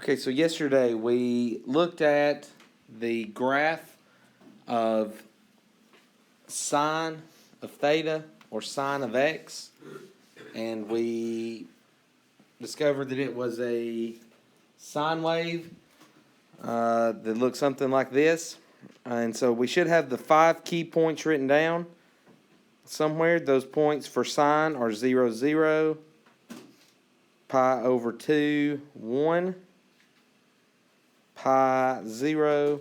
Okay, so yesterday we looked at the graph of sine of theta or sine of x, and we discovered that it was a sine wave that looked something like this. And so we should have the 5 key points written down somewhere. Those points for sine are 0, 0, pi over 2, 1, pi 0,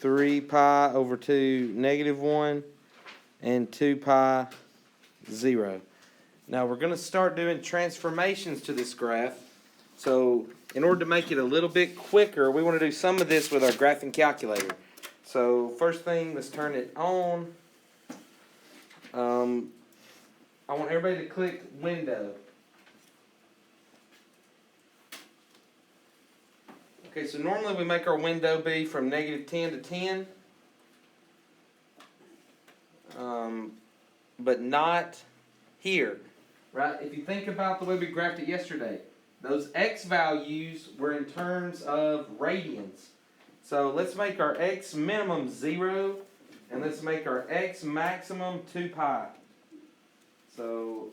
3 pi over 2, negative 1, and 2 pi 0. Now we're going to start doing transformations to this graph. So in order to make it a little bit quicker, we want to do some of this with our graphing calculator. So first thing, let's turn it on. I want everybody to click window. Okay, so normally we make our window be from negative 10 to 10. But not here, right? If you think about the way we graphed it yesterday, those x values were in terms of radians. So let's make our x minimum 0, and let's make our x maximum 2 pi. So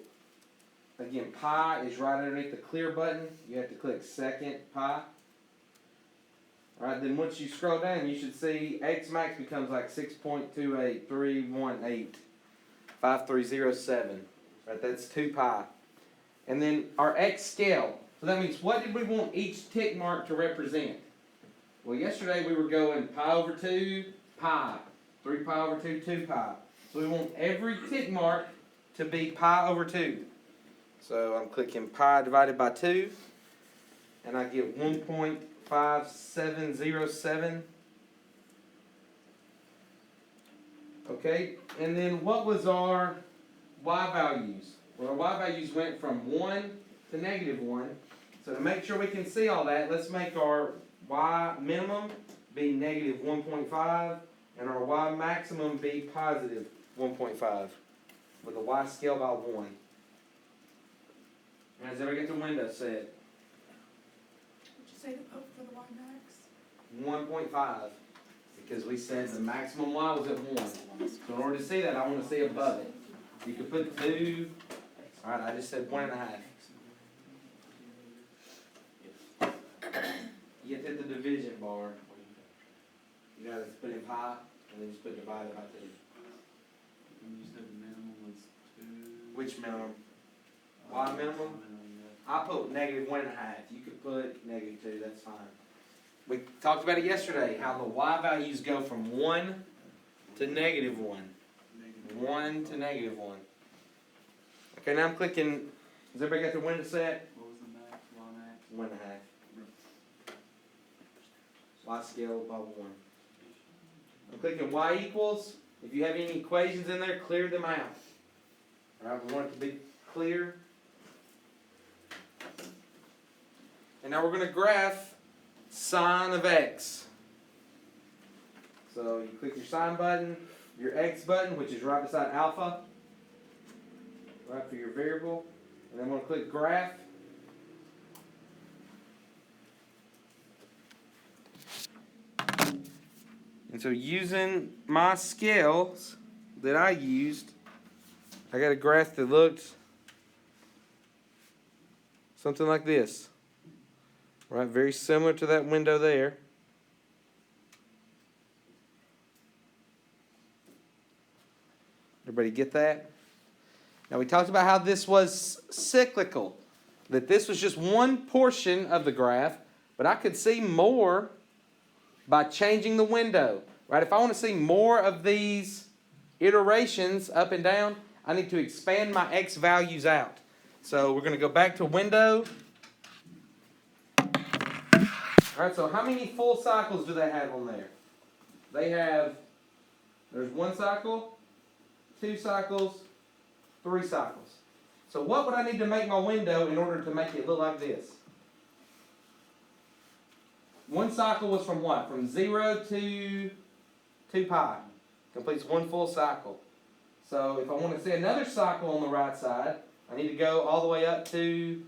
again, pi is right underneath the clear button. You have to click second pi. Alright, then once you scroll down, you should see x max becomes like 6.28318, 5307. Right, that's 2 pi. And then our x scale. So that means, what did we want each tick mark to represent? Well, yesterday we were going pi over 2, pi. 3 pi over 2, 2 pi. So we want every tick mark to be pi over 2. So I'm clicking pi divided by 2, and I get 1.5707. Okay, and then what was our y values? Well, our y values went from 1 to negative 1. So to make sure we can see all that, let's make our y minimum be negative 1.5 and our y maximum be positive 1.5 with a y scale by 1. And has everybody got the window set? Would you say for the y max? 1.5. Because we said the maximum y was at 1. So in order to see that, I want to see above it. You could put 2. Alright, I just said 1.5. You have to hit the division bar. You gotta put in pi, and then just put divided by 2. And you said the minimum was 2. Which minimum? Y minimum? I put negative 1.5. You could put negative 2, that's fine. We talked about it yesterday, how the y values go from 1 to negative 1. 1 to negative 1. Okay, now I'm clicking. Has everybody got their window set? What was the max? Y max? 1.5. Y scale by 1. I'm clicking y equals. If you have any equations in there, clear them out. Alright, we want it to be clear. And now we're going to graph sine of x. So you click your sine button, your x button, which is right beside alpha, right for your variable, and then I'm going to click graph. And so using my scales that I used, I got a graph that looked something like this. Right, very similar to that window there. Everybody get that? Now we talked about how this was cyclical, that this was just one portion of the graph, but I could see more by changing the window. Right? If I want to see more of these iterations up and down, I need to expand my x values out. So we're going to go back to window. Alright, so how many full cycles do they have on there? There's 1 cycle, 2 cycles, 3 cycles. So what would I need to make my window in order to make it look like this? 1 cycle was from what? From 0 to 2 pi. Completes 1 full cycle. So if I want to see another cycle on the right side, I need to go all the way up to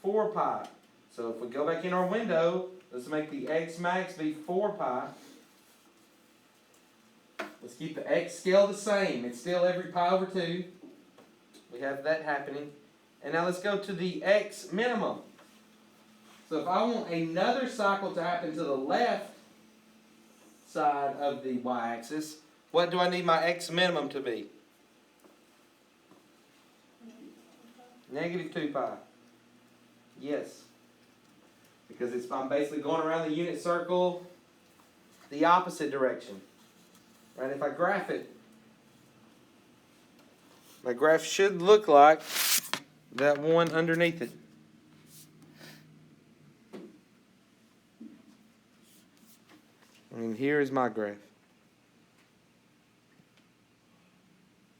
4 pi. So if we go back in our window, let's make the x max be 4 pi. Let's keep the x scale the same. It's still every pi over 2. We have that happening. And now let's go to the x minimum. So if I want another cycle to happen to the left side of the y-axis, what do I need my x minimum to be? Negative 2 pi. Yes. Because I'm basically going around the unit circle the opposite direction. Right? If I graph it, my graph should look like that one underneath it. And here is my graph.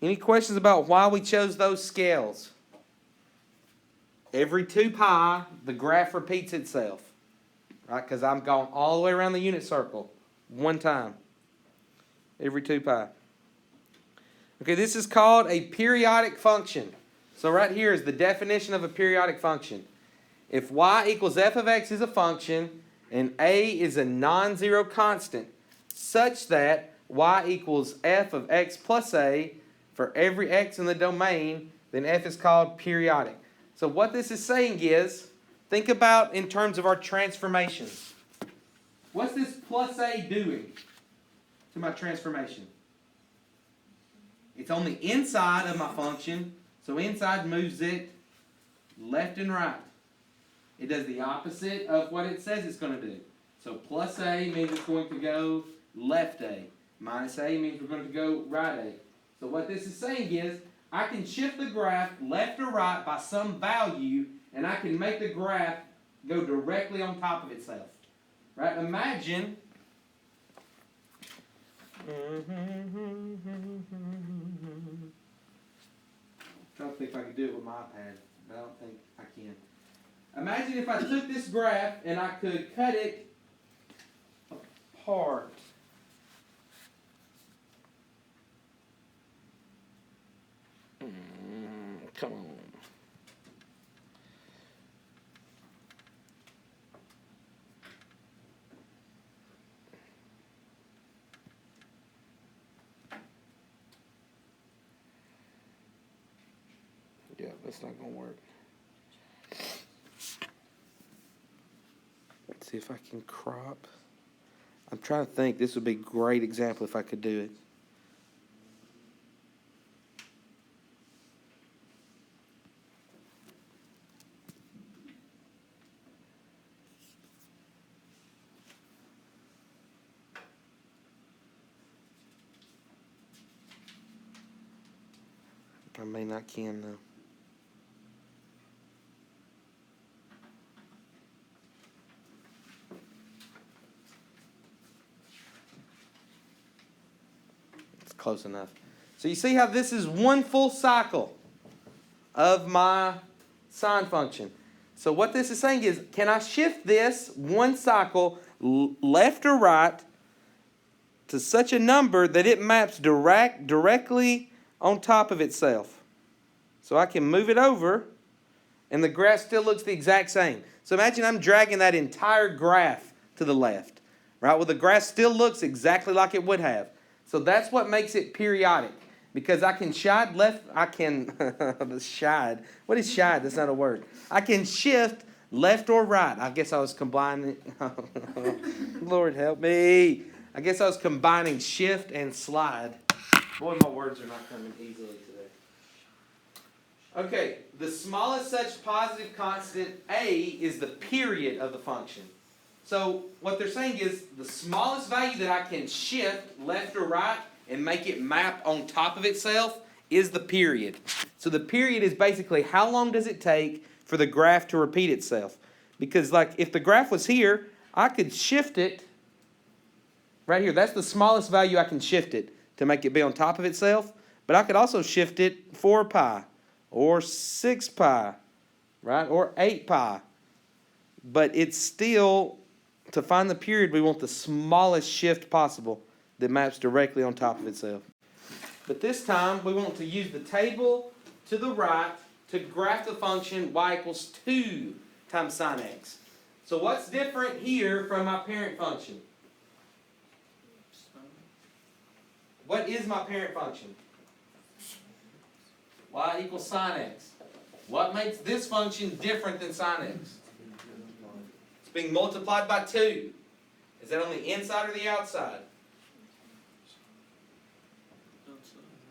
Any questions about why we chose those scales? Every 2 pi, the graph repeats itself. Right? Because I'm going all the way around the unit circle one time. Every 2 pi. Okay, this is called a periodic function. So right here is the definition of a periodic function. If y equals f of x is a function, and a is a non-zero constant, such that y equals f of x plus a for every x in the domain, then f is called periodic. So what this is saying is, think about in terms of our transformations. What's this plus a doing to my transformation? It's on the inside of my function, so inside moves it left and right. It does the opposite of what it says it's going to do. So plus a means it's going to go left a. Minus a means we're going to go right a. So what this is saying is, I can shift the graph left or right by some value, and I can make the graph go directly on top of itself. Right? Imagine. Trying to think if I could do it with my iPad, but I don't think I can. Imagine if I took this graph and I could cut it apart. Come on. Yeah, that's not going to work. Let's see if I can crop. I'm trying to think. This would be a great example if I could do it. I may not can though. It's close enough. So you see how this is one full cycle of my sine function. So what this is saying is, can I shift this one cycle left or right to such a number that it maps directly on top of itself? So I can move it over, and the graph still looks the exact same. So imagine I'm dragging that entire graph to the left, right? Well, the graph still looks exactly like it would have. So that's what makes it periodic, because I can shide left. I can shide. What is shide? That's not a word. I can shift left or right. I guess I was combining. Lord help me. I guess I was combining shift and slide. Boy, my words are not coming easily today. Okay, the smallest such positive constant, a, is the period of the function. So what they're saying is the smallest value that I can shift left or right and make it map on top of itself is the period. So the period is basically how long does it take for the graph to repeat itself. Because like if the graph was here, I could shift it right here. That's the smallest value I can shift it to make it be on top of itself. But I could also shift it 4 pi. Or 6 pi, right? Or 8 pi. But it's still, to find the period, we want the smallest shift possible that maps directly on top of itself. But this time, we want to use the table to the right to graph the function y equals 2 times sine x. So what's different here from my parent function? What is my parent function? Y equals sine x. What makes this function different than sine x? It's being multiplied by 2. Is that on the inside or the outside?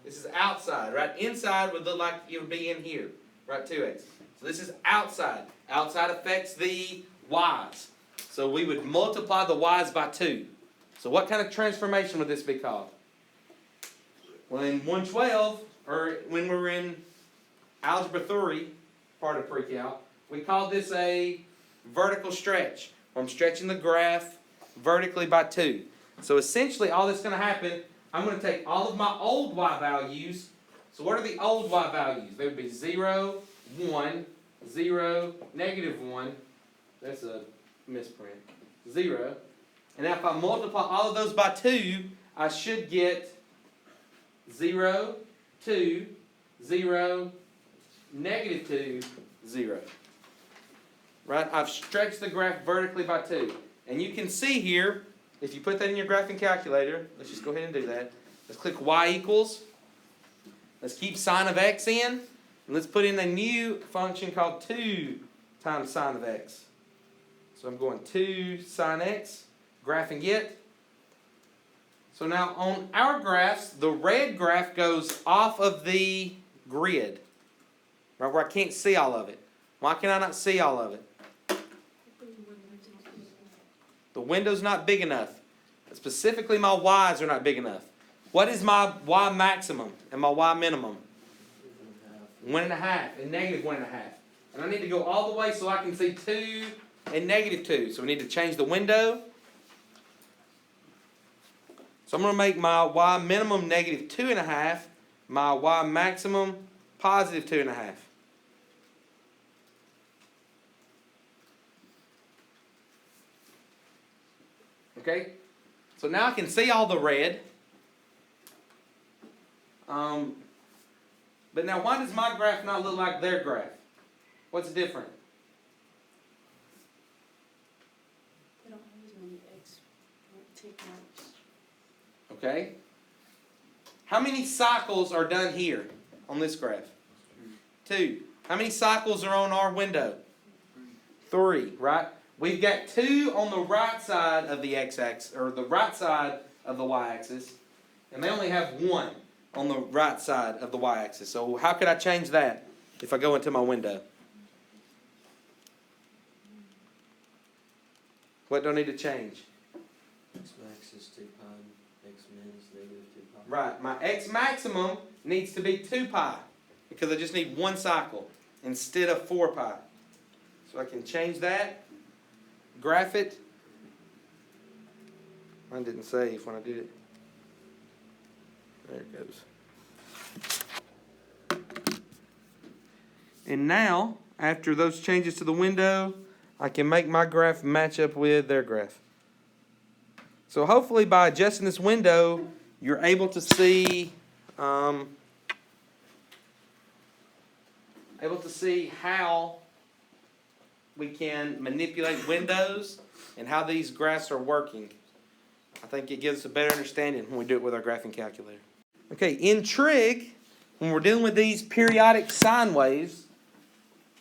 This is outside, right? Inside would look like it would be in here, right? 2x. So this is outside. Outside affects the y's. So we would multiply the y's by 2. So what kind of transformation would this be called? Well, in 112, or when we were in Algebra 3, part of Precal, we called this a vertical stretch. I'm stretching the graph vertically by 2. So essentially all that's going to happen, I'm going to take all of my old y values. So what are the old y values? They would be 0, 1, 0, negative 1. That's a misprint. 0. And now if I multiply all of those by 2, I should get 0, 2, 0, negative 2, 0. Right? I've stretched the graph vertically by 2. And you can see here, if you put that in your graphing calculator, let's just go ahead and do that. Let's click y equals. Let's keep sine of x in. And let's put in a new function called 2 times sine of x. So I'm going 2 sine x, graphing it. So now on our graphs, the red graph goes off of the grid, right, where I can't see all of it. Why can I not see all of it? The window's not big enough. Specifically, my y's are not big enough. What is my y maximum and my y minimum? 1.5 and negative 1.5. And I need to go all the way so I can see 2 and negative 2. So we need to change the window. So I'm going to make my y minimum negative 2.5, my y maximum positive 2.5. Okay? So now I can see all the red. But now why does my graph not look like their graph? What's different? They don't have as many X tick marks. Okay? How many cycles are done here on this graph? 2. How many cycles are on our window? 3, right? We've got 2 on the right side of the x-axis, or the right side of the y-axis, and they only have 1 on the right side of the y-axis. So how could I change that if I go into my window? What do I need to change? X max is 2 pi, X min is negative 2 pi. Right, my x maximum needs to be 2 pi because I just need 1 cycle instead of 4 pi. So I can change that, graph it. Mine didn't save when I did it. There it goes. And now, after those changes to the window, I can make my graph match up with their graph. So hopefully by adjusting this window, you're able to see how we can manipulate windows and how these graphs are working. I think it gives us a better understanding when we do it with our graphing calculator. Okay, in trig, when we're dealing with these periodic sine waves,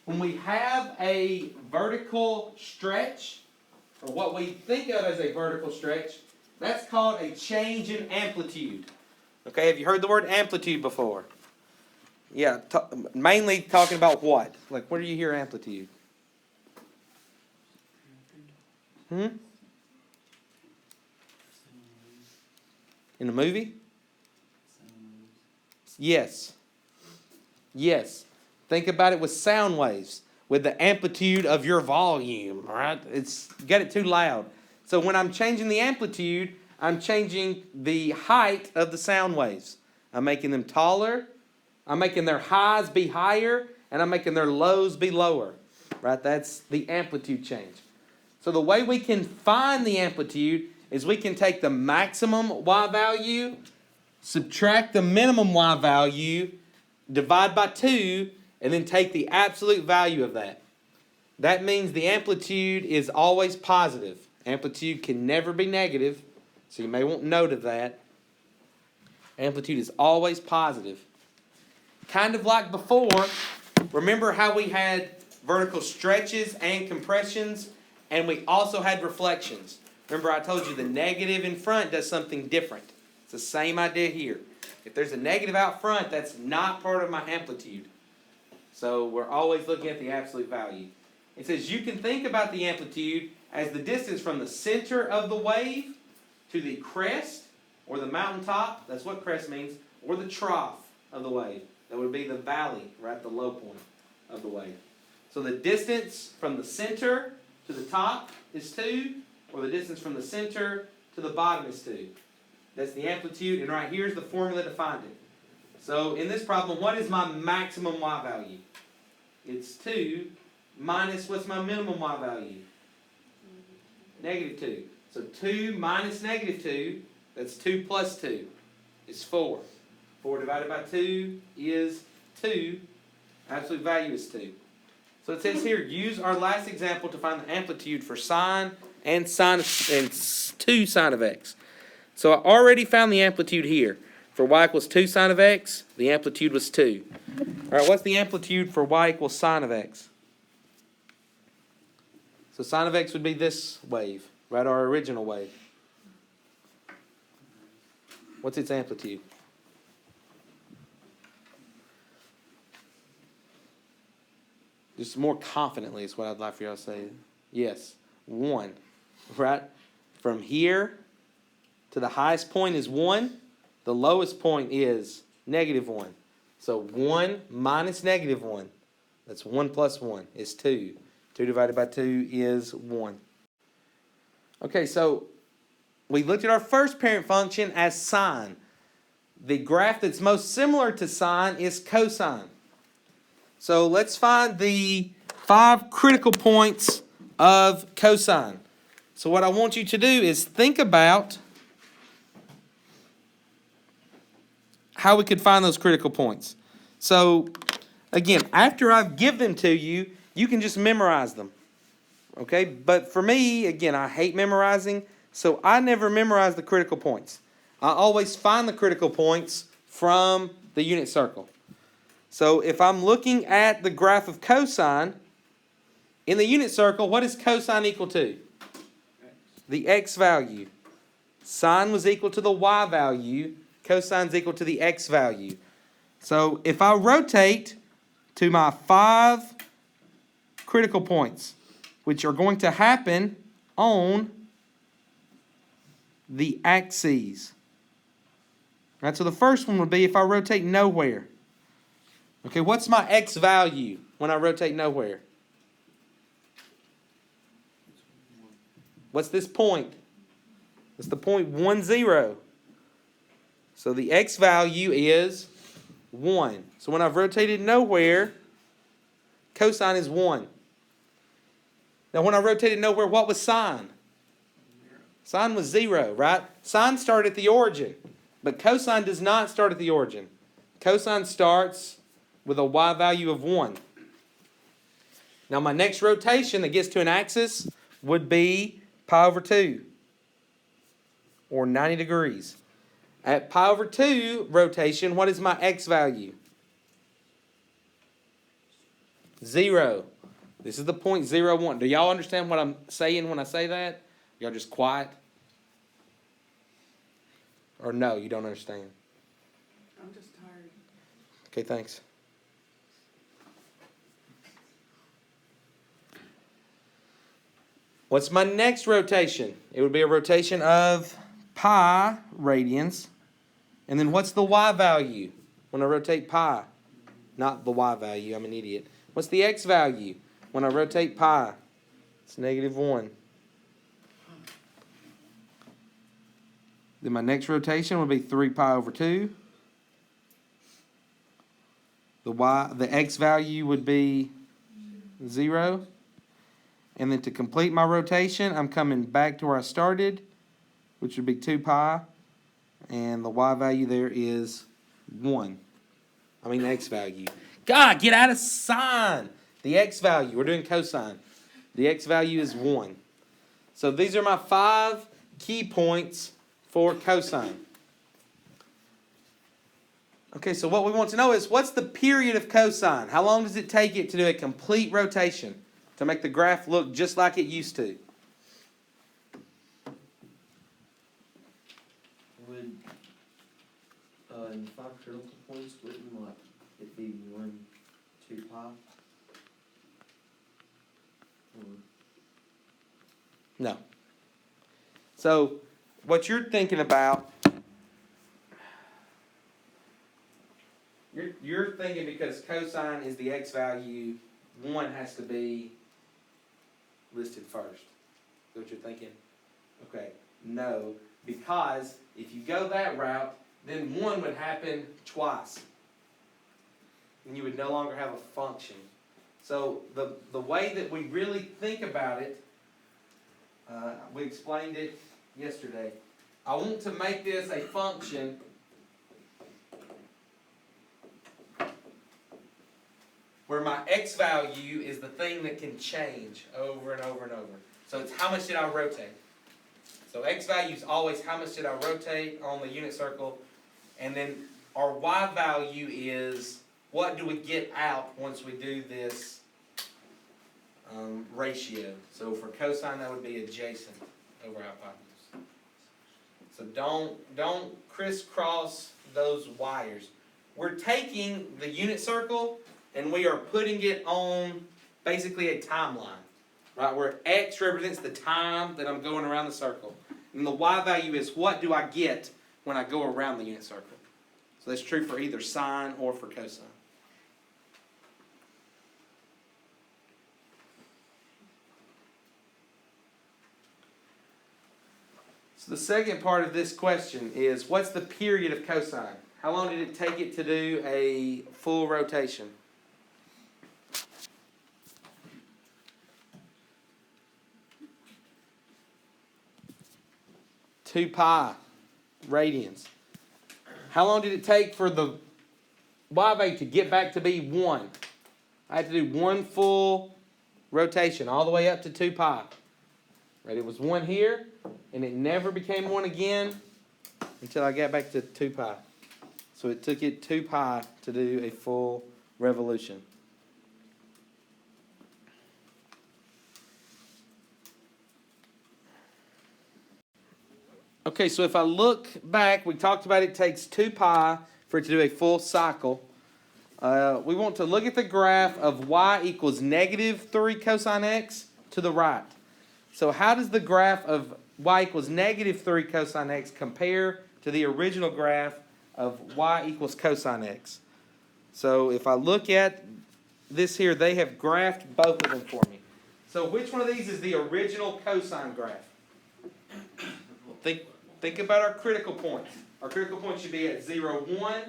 when we have a vertical stretch, or what we think of as a vertical stretch, that's called a change in amplitude. Okay, have you heard the word amplitude before? Yeah, mainly talking about what? Like, where do you hear amplitude? In a movie? Yes. Yes. Think about it with sound waves, with the amplitude of your volume, all right? It's get it too loud. So when I'm changing the amplitude, I'm changing the height of the sound waves. I'm making them taller, I'm making their highs be higher, and I'm making their lows be lower, right? That's the amplitude change. So the way we can find the amplitude is we can take the maximum y value, subtract the minimum y value, divide by 2, and then take the absolute value of that. that means the amplitude is always positive. Amplitude can never be negative, so you may want note of that. Amplitude is always positive. Kind of like before, remember how we had vertical stretches and compressions, and we also had reflections. Remember I told you the negative in front does something different. It's the same idea here. If there's a negative out front, that's not part of my amplitude. So we're always looking at the absolute value. It says you can think about the amplitude as the distance from the center of the wave to the crest or the mountaintop, that's what crest means, or the trough of the wave. That would be the valley, right, the low point of the wave. So the distance from the center to the top is 2, or the distance from the center to the bottom is 2. That's the amplitude, and right here's the formula to find it. So in this problem, what is my maximum y value? It's 2 minus, what's my minimum y value? Negative 2. So 2 minus negative 2, that's 2 plus 2, is 4. 4 divided by 2 is 2. Absolute value is 2. So it says here, use our last example to find the amplitude for sine and 2 sine of x. So I already found the amplitude here. For y equals 2 sine of x, the amplitude was 2. All right, what's the amplitude for y equals sine of x? So sine of x would be this wave, right, our original wave. What's its amplitude? Just more confidently is what I'd like for y'all to say. Yes, 1, right? From here to the highest point is 1. The lowest point is negative 1. So 1 minus negative 1, that's 1 plus 1, is 2. 2 divided by 2 is 1. Okay, so we looked at our first parent function as sine. The graph that's most similar to sine is cosine. So let's find the 5 critical points of cosine. So what I want you to do is think about how we could find those critical points. So again, after I've given them to you, you can just memorize them. Okay? But for me, again, I hate memorizing, so I never memorize the critical points. I always find the critical points from the unit circle. So if I'm looking at the graph of cosine, in the unit circle, what is cosine equal to? The x value. Sine was equal to the y value. Cosine is equal to the x value. So if I rotate to my 5 critical points, which are going to happen on the axes. Right, so the first one would be if I rotate nowhere. Okay, what's my x value when I rotate nowhere? What's this point? It's the point 1, 0. So the x value is 1. So when I've rotated nowhere, cosine is 1. Now when I rotated nowhere, what was sine? Sine was 0, right? Sine started at the origin, but cosine does not start at the origin. Cosine starts with a y value of 1. Now my next rotation that gets to an axis would be pi over 2, or 90 degrees. At pi over 2 rotation, what is my x value? 0. This is the point 0, 1. Do y'all understand what I'm saying when I say that? Y'all just quiet? Or no, you don't understand? I'm just tired. Okay, thanks. What's my next rotation? It would be a rotation of pi radians. And then what's the y value when I rotate pi? Not the y value, I'm an idiot. What's the x value when I rotate pi? It's negative 1. Then my next rotation would be 3 pi over 2. The x value would be 0. And then to complete my rotation, I'm coming back to where I started, which would be 2 pi. And the y value there is 1. I mean the x value. God, get out of sine. The x value. We're doing cosine. The x value is 1. So these are my 5 key points for cosine. Okay, so what we want to know is, what's the period of cosine? How long does it take it to do a complete rotation to make the graph look just like it used to? Would, in 5 critical points, wouldn't like it be 1, 2 pi? Or, No. So what you're thinking about, you're thinking because cosine is the x value, 1 has to be listed first. Is that what you're thinking? Okay. No, because if you go that route, then 1 would happen twice. And you would no longer have a function. So the way that we really think about it, we explained it yesterday. I want to make this a function where my x value is the thing that can change over and over and over. So it's how much did I rotate. So x value is always how much did I rotate on the unit circle. And then our y value is what do we get out once we do this ratio. So for cosine, that would be adjacent over hypotenuse. So don't crisscross those wires. We're taking the unit circle and we are putting it on basically a timeline, right? Where x represents the time that I'm going around the circle. And the y value is what do I get when I go around the unit circle. So that's true for either sine or for cosine. So the second part of this question is, what's the period of cosine? How long did it take it to do a full rotation? Two pi radians. How long did it take for the y value to get back to be 1? I had to do 1 full rotation all the way up to 2 pi. Right, it was 1 here, and it never became 1 again until I got back to 2 pi. So it took it 2 pi to do a full revolution. Okay, so if I look back, we talked about it takes 2 pi for it to do a full cycle. We want to look at the graph of y equals negative 3 cosine x to the right. So how does the graph of y equals negative 3 cosine x compare to the original graph of y equals cosine x? So if I look at this here, they have graphed both of them for me. So which one of these is the original cosine graph? Think about our critical points. Our critical points should be at 0, 1,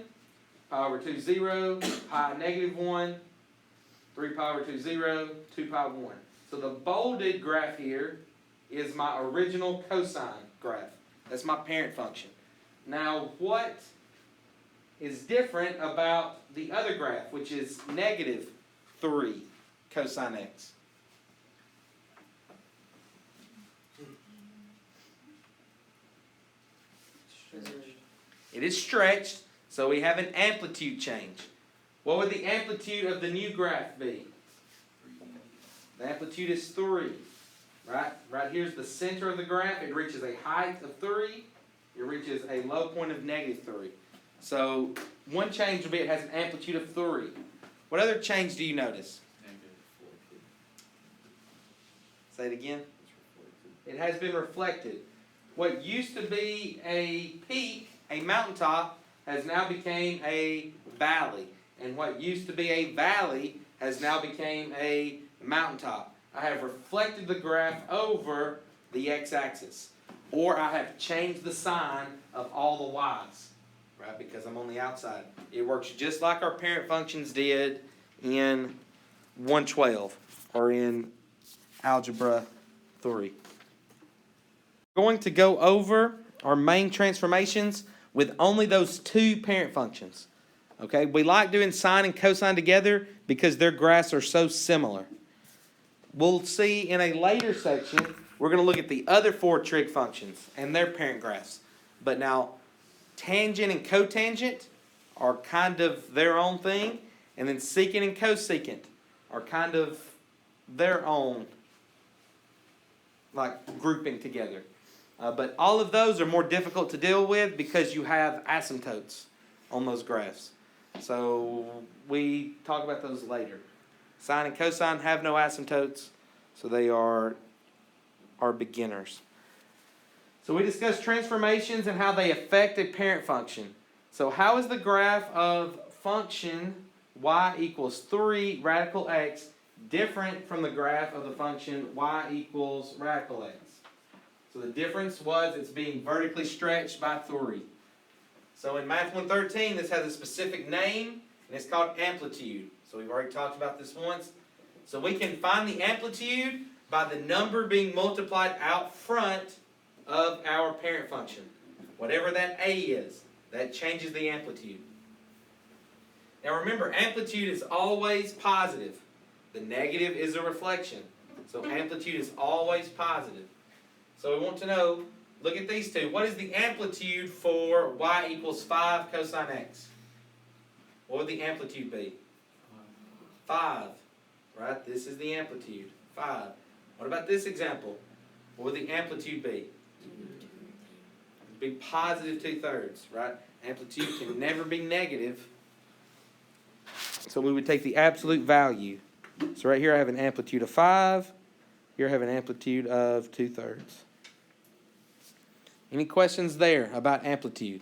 pi over 2, 0, pi negative 1, 3 pi over 2, 0, 2 pi 1. So the bolded graph here is my original cosine graph. That's my parent function. Now what is different about the other graph, which is negative 3 cosine x? It is stretched, so we have an amplitude change. What would the amplitude of the new graph be? The amplitude is 3. Right? Right here's the center of the graph. It reaches a height of 3. It reaches a low point of negative 3. So one change will be it has an amplitude of 3. What other change do you notice? Say it again. It has been reflected. What used to be a peak, a mountaintop, has now became a valley. And what used to be a valley has now became a mountaintop. I have reflected the graph over the x-axis. Or I have changed the sign of all the y's, right? Because I'm on the outside. It works just like our parent functions did in 112 or in Algebra 3. We're going to go over our main transformations with only those 2 parent functions. Okay, we like doing sine and cosine together because their graphs are so similar. we'll see in a later section, we're going to look at the other 4 trig functions and their parent graphs. But now, tangent and cotangent are kind of their own thing, and then secant and cosecant are kind of their own, like, grouping together. But all of those are more difficult to deal with because you have asymptotes on those graphs. So we talk about those later. Sine and cosine have no asymptotes, so they are beginners. So we discussed transformations and how they affect a parent function. So how is the graph of function y equals 3 radical x different from the graph of the function y equals radical x? So the difference was it's being vertically stretched by 3. So in Math 113, this has a specific name, and it's called amplitude. So we've already talked about this once. So we can find the amplitude by the number being multiplied out front of our parent function. Whatever that a is, that changes the amplitude. Now remember, amplitude is always positive. The negative is a reflection. So amplitude is always positive. So we want to know, look at these two. What is the amplitude for y equals 5 cosine x? What would the amplitude be? 5. Right? This is the amplitude. 5. What about this example? What would the amplitude be? It'd be positive 2/3. Right? Amplitude can never be negative. So we would take the absolute value. So right here I have an amplitude of 5. Here I have an amplitude of 2/3. Any questions there about amplitude?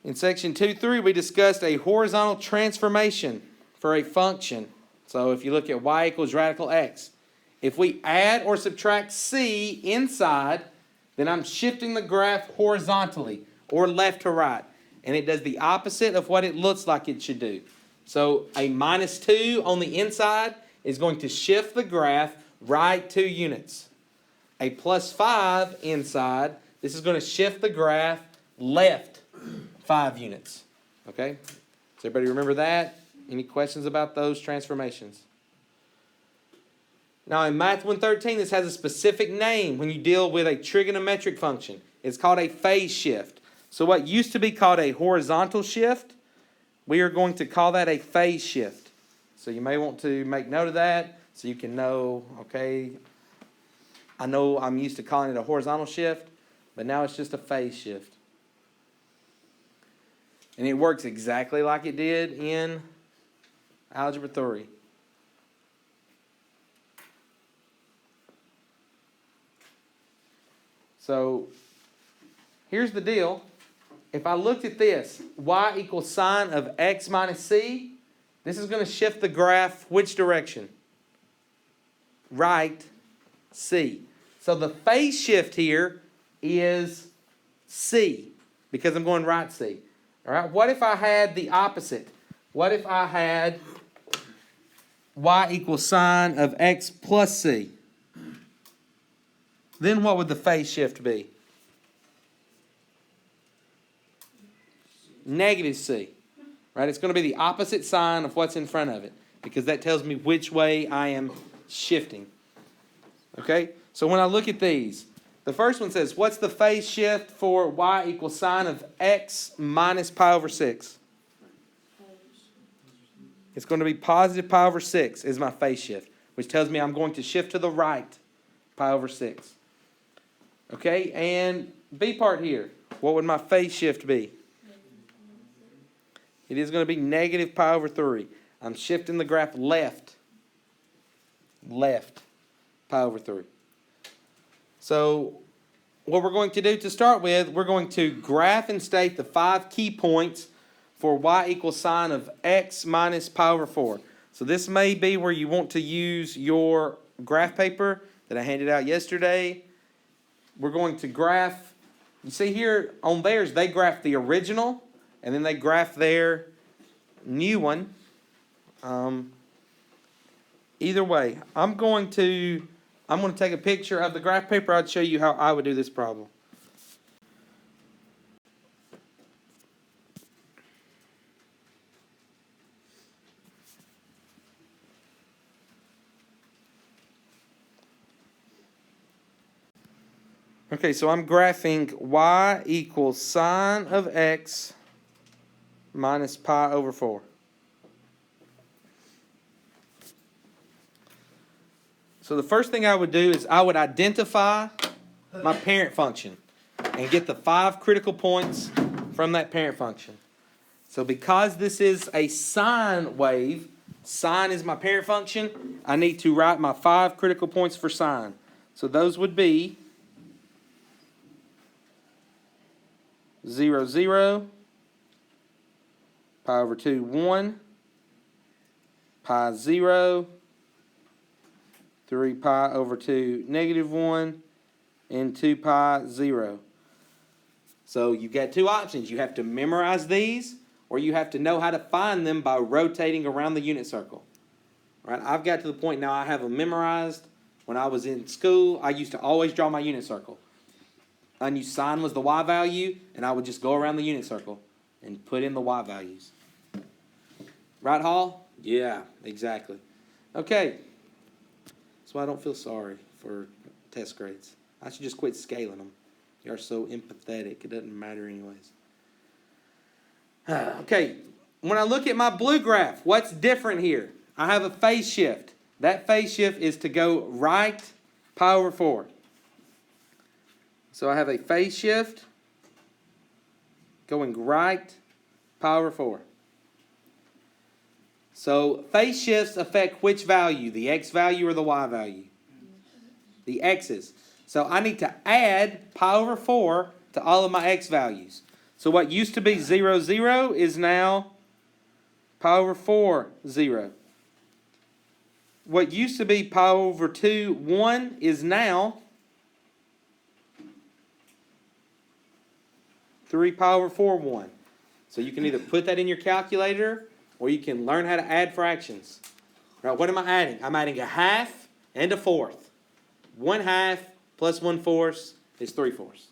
In section 2.3, we discussed a horizontal transformation for a function. So if you look at y equals radical x, if we add or subtract c inside, then I'm shifting the graph horizontally or left to right. And it does the opposite of what it looks like it should do. So a -2 on the inside is going to shift the graph right 2 units. A +5 inside, this is going to shift the graph left 5 units. Okay? Does everybody remember that? Any questions about those transformations? Now in Math 113, this has a specific name when you deal with a trigonometric function. It's called a phase shift. So what used to be called a horizontal shift, we are going to call that a phase shift. So you may want to make note of that so you can know, okay, I know I'm used to calling it a horizontal shift, but now it's just a phase shift. And it works exactly like it did in Algebra 3. So here's the deal. If I looked at this, y equals sine of x minus c, this is going to shift the graph which direction? Right, c. So the phase shift here is c, because I'm going right c. All right. What if I had the opposite? What if I had y equals sine of x plus c? Then what would the phase shift be? Negative c. Right? It's going to be the opposite sign of what's in front of it, because that tells me which way I am shifting. Okay? So when I look at these, the first one says, what's the phase shift for y equals sine of x minus pi over 6? It's going to be positive pi over 6 is my phase shift, which tells me I'm going to shift to the right pi over 6. Okay, and B part here, what would my phase shift be? It is going to be negative pi over 3. I'm shifting the graph left pi over 3. So what we're going to do to start with, we're going to graph and state the 5 key points for y equals sine of x minus pi over 4. So this may be where you want to use your graph paper that I handed out yesterday. We're going to graph, you see here on theirs, they graph the original, and then they graph their new one. Either way, I'm going to take a picture of the graph paper. I'll show you how I would do this problem. Okay, so I'm graphing y equals sine of x minus pi over 4. So the first thing I would do is I would identify my parent function and get the 5 critical points from that parent function. So because this is a sine wave, sine is my parent function, I need to write my 5 critical points for sine. So those would be 0, 0, pi over 2, 1, pi 0, 3 pi over 2, negative 1, and 2 pi 0. So you've got two options. You have to memorize these, or you have to know how to find them by rotating around the unit circle. Right? I've got to the point now I have them memorized. When I was in school, I used to always draw my unit circle. I knew sine was the y value, and I would just go around the unit circle and put in the y values. Right, Hall? Yeah, exactly. Okay. That's why I don't feel sorry for test grades. I should just quit scaling them. You are so empathetic. It doesn't matter anyways. Okay. When I look at my blue graph, what's different here? I have a phase shift. That phase shift is to go right pi over 4. So I have a phase shift going right pi over 4. So phase shifts affect which value? The x value or the y value? The x's. So I need to add pi over 4 to all of my x values. So what used to be 0, 0 is now pi over 4, 0. What used to be pi over 2, 1 is now 3 pi over 4, 1. So you can either put that in your calculator or you can learn how to add fractions. Right, what am I adding? I'm adding a half and a fourth. 1/2 plus 1/4 is 3/4.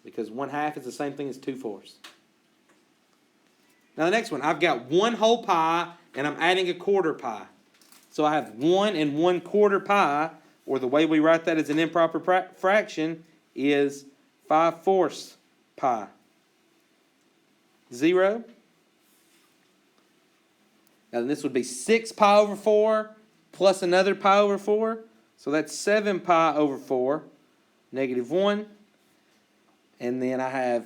Because 1/2 is the same thing as 2/4. Now the next one, I've got 1 whole pi and I'm adding a quarter pi. So I have 1 and 1/4 pi, or the way we write that as an improper fraction is 5/4 pi. 0. Now this would be 6 pi over 4 plus another pi over 4. So that's 7 pi over 4, negative 1. And then I have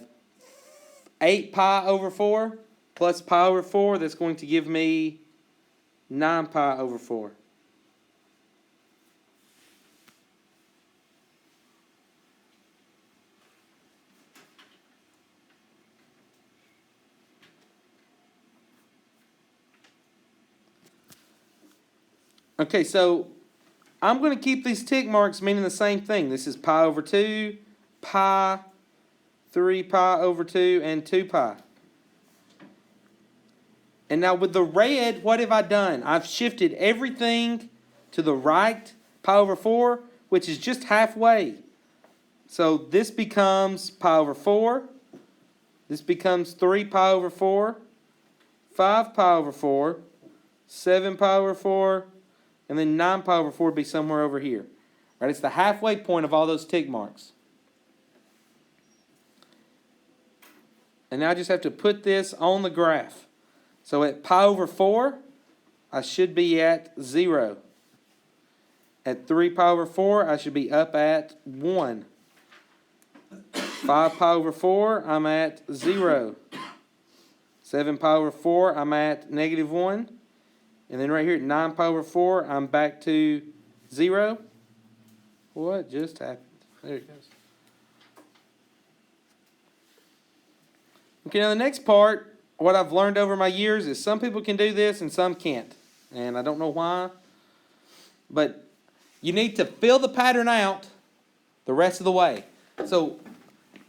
8 pi over 4 plus pi over 4. That's going to give me 9 pi over 4. Okay, so I'm going to keep these tick marks meaning the same thing. This is pi over 2, pi, 3 pi over 2, and 2 pi. And now with the red, what have I done? I've shifted everything to the right, pi over 4, which is just halfway. So this becomes pi over 4. This becomes 3 pi over 4, 5 pi over 4, 7 pi over 4, and then 9 pi over 4 would be somewhere over here. Right? It's the halfway point of all those tick marks. And now I just have to put this on the graph. So at pi over 4, I should be at 0. At 3 pi over 4, I should be up at 1. 5 pi over 4, I'm at 0. 7 pi over 4, I'm at negative 1. And then right here at 9 pi over 4, I'm back to 0. What just happened? There it goes. Okay, now the next part, what I've learned over my years is some people can do this and some can't. And I don't know why. But you need to fill the pattern out the rest of the way. So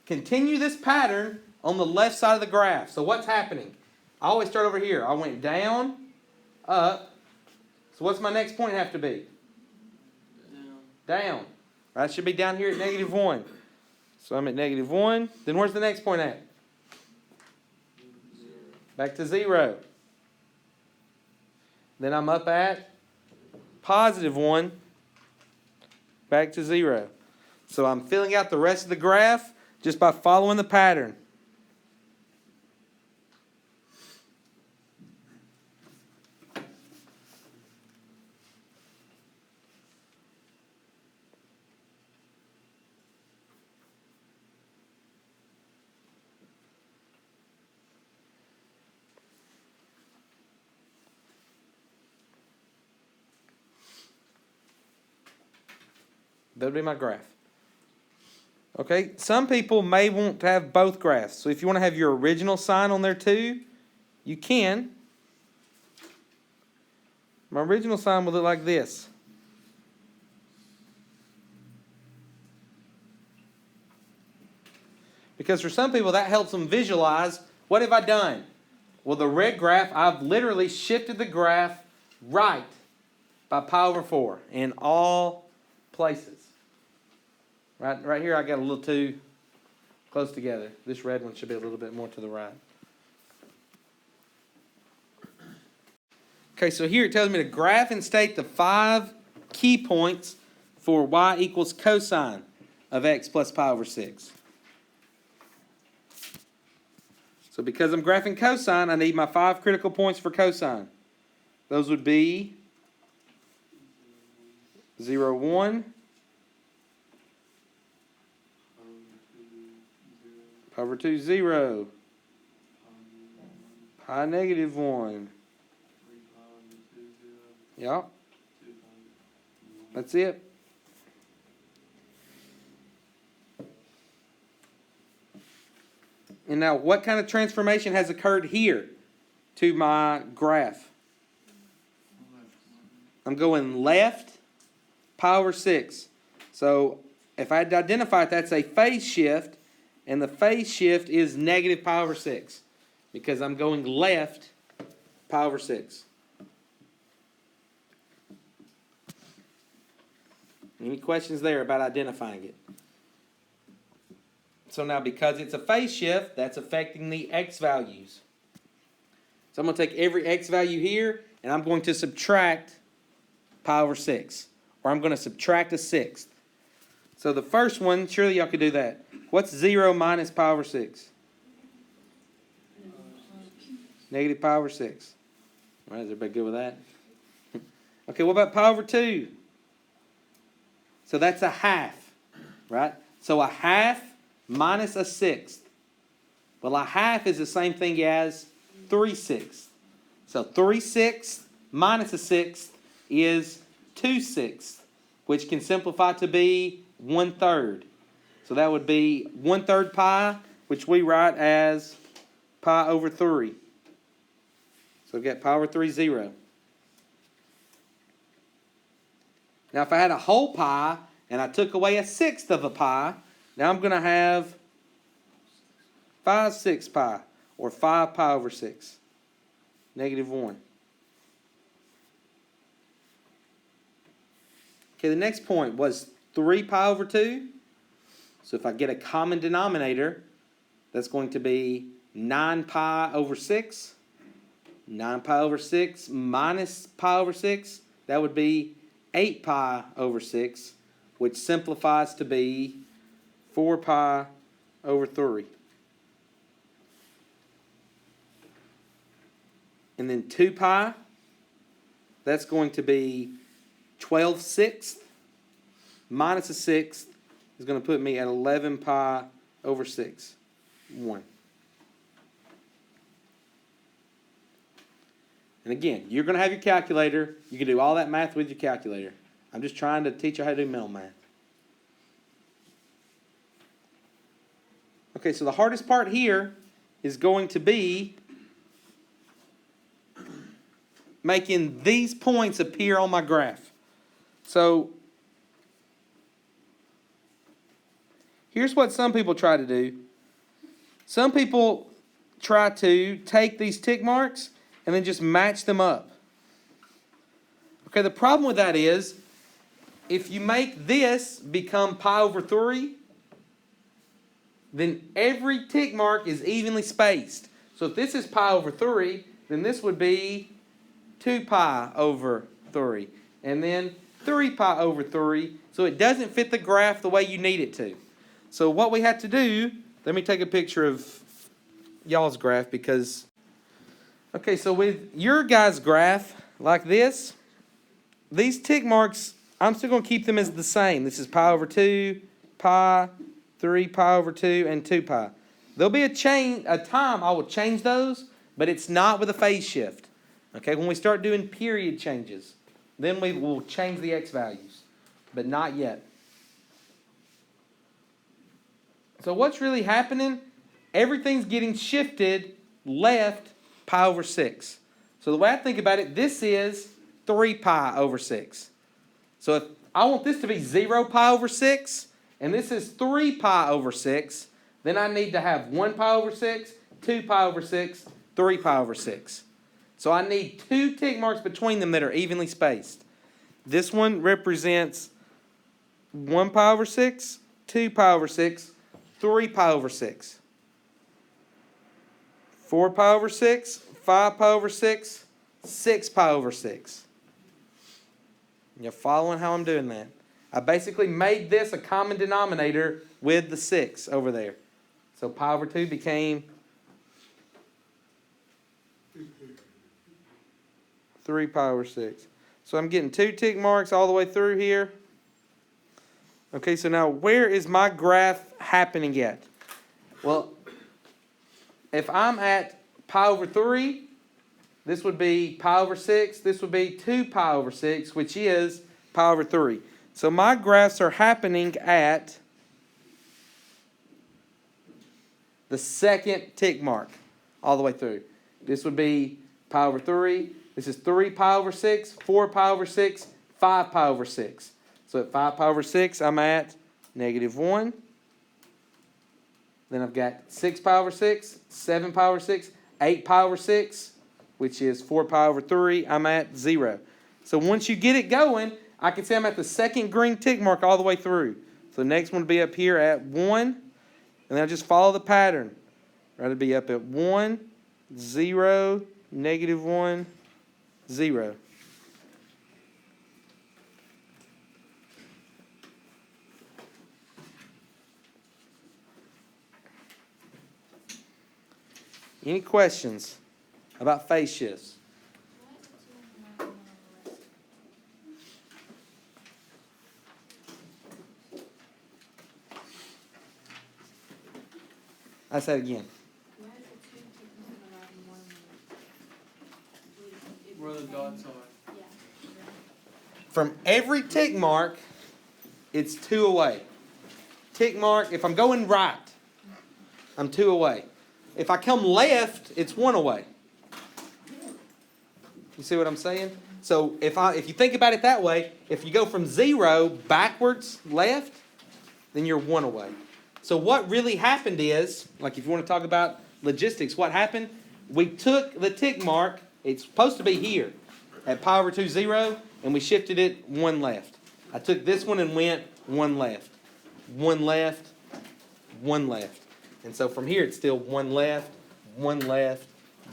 continue this pattern on the left side of the graph. So what's happening? I always start over here. I went down, up. So what's my next point have to be? Down. Right, it should be down here at negative 1. So I'm at negative 1. Then where's the next point at? Back to 0. Then I'm up at positive 1. Back to 0. So I'm filling out the rest of the graph just by following the pattern. That'll be my graph. Okay, some people may want to have both graphs. So if you want to have your original sign on there too, you can. My original sign will look like this. Because for some people that helps them visualize, what have I done? Well, the red graph, I've literally shifted the graph right by pi over 4 in all places. Right here I got a little too close together. This red one should be a little bit more to the right. Okay, so here it tells me to graph and state the 5 key points for y equals cosine of x plus pi over 6. So because I'm graphing cosine, I need my 5 critical points for cosine. Those would be 0, 1, pi over 2, 0, pi negative 1. Yep. That's it. And now, what kind of transformation has occurred here to my graph? I'm going left, pi over 6. So, if I had to identify it, that's a phase shift, and the phase shift is negative pi over 6, because I'm going left, pi over 6. Any questions there about identifying it? So now, because it's a phase shift, that's affecting the x values. So I'm going to take every x value here, and I'm going to subtract pi over 6. Or I'm going to subtract a sixth. So the first one, surely y'all could do that. What's 0 minus pi over 6? Negative pi over 6. All right, is everybody good with that? Okay, what about pi over 2? So that's a half, right? So a half minus a sixth. Well, a half is the same thing as 3/6. So 3/6 minus a sixth is 2/6, which can simplify to be 1/3. So that would be 1/3 pi, which we write as pi over 3. So we've got pi over 3, 0. Now, if I had a whole pi and I took away a sixth of a pi, now I'm going to have 5/6 pi, or 5 pi over 6, negative 1. Okay, the next point was 3 pi over 2. So if I get a common denominator, that's going to be 9 pi over 6. 9 pi over 6 minus pi over 6, that would be 8 pi over 6, which simplifies to be 4 pi over 3. And then 2 pi, that's going to be 12/6 minus a sixth is going to put me at 11 pi over 6, 1. And again, you're going to have your calculator. You can do all that math with your calculator. I'm just trying to teach you how to do mental math. Okay, so the hardest part here is going to be making these points appear on my graph. So here's what some people try to do. Some people try to take these tick marks and then just match them up. Okay, the problem with that is, if you make this become pi over 3, then every tick mark is evenly spaced. So if this is pi over 3, then this would be 2 pi over 3. And then 3 pi over 3. So it doesn't fit the graph the way you need it to. So what we have to do, let me take a picture of y'all's graph because, okay, so with your guys' graph like this, these tick marks, I'm still going to keep them as the same. This is pi over 2, pi, 3 pi over 2, and 2 pi. There'll be a time I will change those, but it's not with a phase shift. Okay, when we start doing period changes, then we will change the x values, but not yet. So what's really happening? Everything's getting shifted left pi over 6. So the way I think about it, this is 3 pi over 6. So if I want this to be 0 pi over 6, and this is 3 pi over 6, then I need to have 1 pi over 6, 2 pi over 6, 3 pi over 6. So I need 2 tick marks between them that are evenly spaced. This one represents 1 pi over 6, 2 pi over 6, 3 pi over 6. 4 pi over 6, 5 pi over 6, 6 pi over 6. You're following how I'm doing that? I basically made this a common denominator with the 6 over there. So pi over 2 became 3 pi over 6. So I'm getting 2 tick marks all the way through here. Okay, so now where is my graph happening at? Well, if I'm at pi over 3, this would be pi over 6. This would be 2 pi over 6, which is pi over 3. So my graphs are happening at the second tick mark all the way through. This would be pi over 3. This is 3 pi over 6, 4 pi over 6, 5 pi over 6. So at 5 pi over 6, I'm at -1. Then I've got 6 pi over 6, 7 pi over 6, 8 pi over 6, which is 4 pi over 3. I'm at 0. So once you get it going, I can say I'm at the second green tick mark all the way through. So the next one will be up here at 1. And then I'll just follow the pattern. It'll be up at 1, 0, -1, 0. Any questions about phase shifts? I say it again. Why is the 2 tick marks allowed in one line? Where the dots are. Yeah. From every tick mark, it's 2 away. Tick mark, if I'm going right, I'm 2 away. If I come left, it's 1 away. You see what I'm saying? So if you think about it that way, if you go from 0 backwards left, then you're 1 away. So what really happened is, like if you want to talk about logistics, what happened? We took the tick mark, it's supposed to be here, at pi over 2, 0, and we shifted it 1 left. I took this one and went 1 left, 1 left, 1 left. And so from here it's still 1 left, 1 left,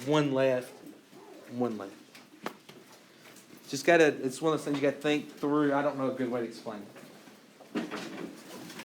1 left, 1 left. Just gotta, it's one of those things you gotta think through. I don't know a good way to explain it.